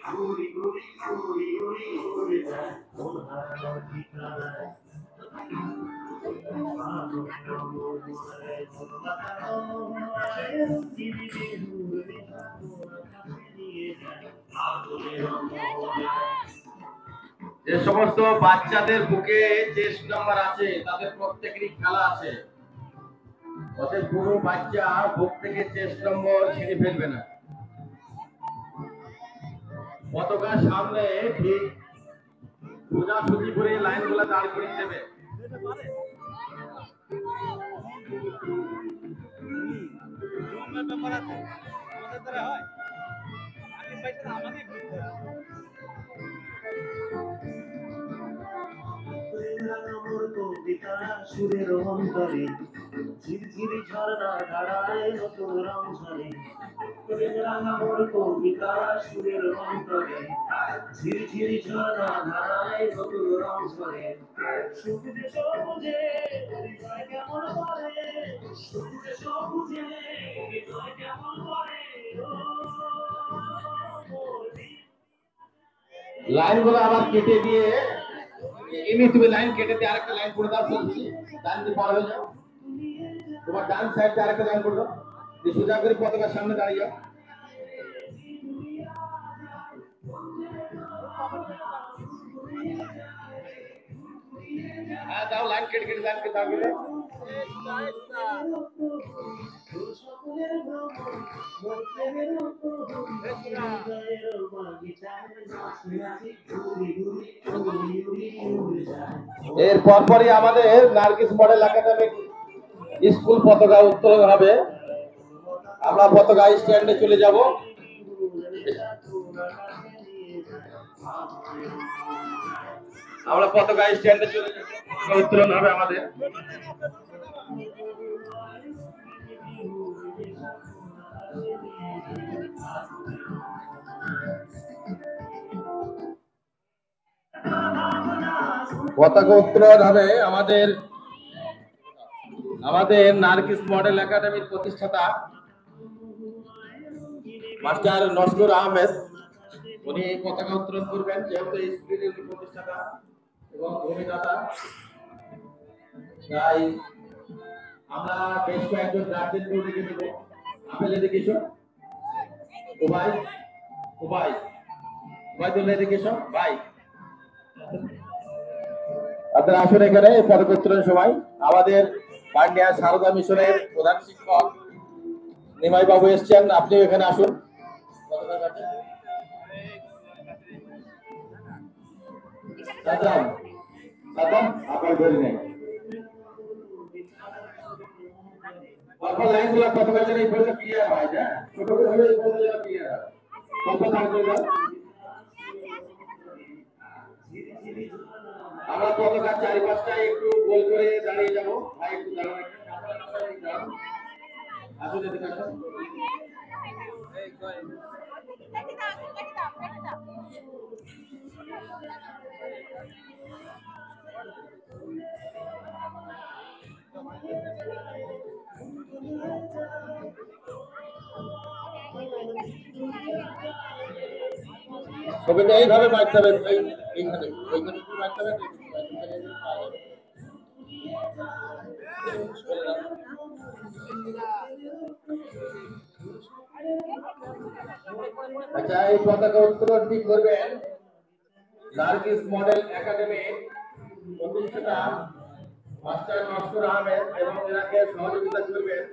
ঘুরি ঘুরি ঘুরি ঘুরি ঘুরে যায় মন হারানোর ঠিকানায় যে সমস্ত বাচ্চাদের বুকে চেস্ট নাম্বার আছে তাদের প্রত্যেকেরই খেলা আছে। অতএব কোনো বাচ্চা বুক থেকে চেস্ট নম্বর ছিঁড়ে ফেলবে না। পতাকার সামনে ঠিক সোজাসুজি করে লাইনগুলো দাঁড় করিয়ে দেবে। ব্যাপার আছে আমাদের দ্বারা হয় আগে পয়সা আমাকে ঘুরতে হবে। সুরের অন্তরে ঝিরঝিরি ঝর্ণা ধারায় নতুন রং ঝরে রাঙামোর কবিতা সুরের অন্তরে ঝিরঝিরি ঝর্ণা ধারায় নতুন রং ঝরে সবুজে সবুজে হৃদয় কেমন করে সবুজে সবুজে হৃদয় কেমন করে লাইনগুলো আবার কেটে দিয়ে এমনি তুমি লাইন কেটে দিয়ে আরেকটা লাইন করে দাও। চলছি ডান দিকে পার হয়ে যাও, তোমার ডান সাইডে আরেকটা লাইন করে দাও, সোজা করে পতাকার সামনে দাঁড়িয়ে যাও। হ্যাঁ দাও, লাইন কেটে কেটে লাইন কেটে দাঁড়িয়ে এর পরপরই আমাদের নার্গিস মডেল একাডেমি স্কুল পতাকা উত্তোলন হবে। আমরা পতাকা স্ট্যান্ডে চলে যাব। আমরা পতাকা স্ট্যান্ডে চলে যাব, উত্তোলন হবে আমাদের। পতাকা উত্তোলন হবে আমাদের নার্গিস মডেল একাডেমির প্রতিষ্ঠাতা মাস্টার নজরুল আহমেদ, উনি পতাকা উত্তোলন করবেন, যেহেতু স্কুলের প্রতিষ্ঠাতা এবং ভূমিদাতা। তাই আমরা বেশ কয়েকজন গার্জেনকে ডেকে দেব। আপেল এদিকে এসো, ভাই ভাই ভাই তুলে এদিকে এসো ভাই, আপনারা আসুন এখানে পতাকা উত্তোলনের সময়। আমাদের পান্ডিয়া সারদা মিশনের প্রধান শিক্ষক নিমাই বাবু এসছেন, আপনিও এখানে আসুন। লাইনগুলো পতাকা যেন এই পর্যন্ত ক্লিয়ার হয়, না ছোট করে হলে এই পর্যন্ত যেন ক্লিয়ার হয়। আমরা পতাকার চারিপাশটায় একটু গোল করে দাঁড়িয়ে যাবো। ভাই একটু দাঁড়ান, আসুন এদিকে আসুন। ছবিটা এইভাবে মারতে হবে, এইখানে ওইখানে মারতে হবে। আচ্ছা, এই পতাকা উত্তোলনটি করবেন নার্গিস মডেল একাডেমির প্রতিষ্ঠাতা মাস্টার নজরুল আহমেদ এবং এনাকে সহযোগিতা করবেন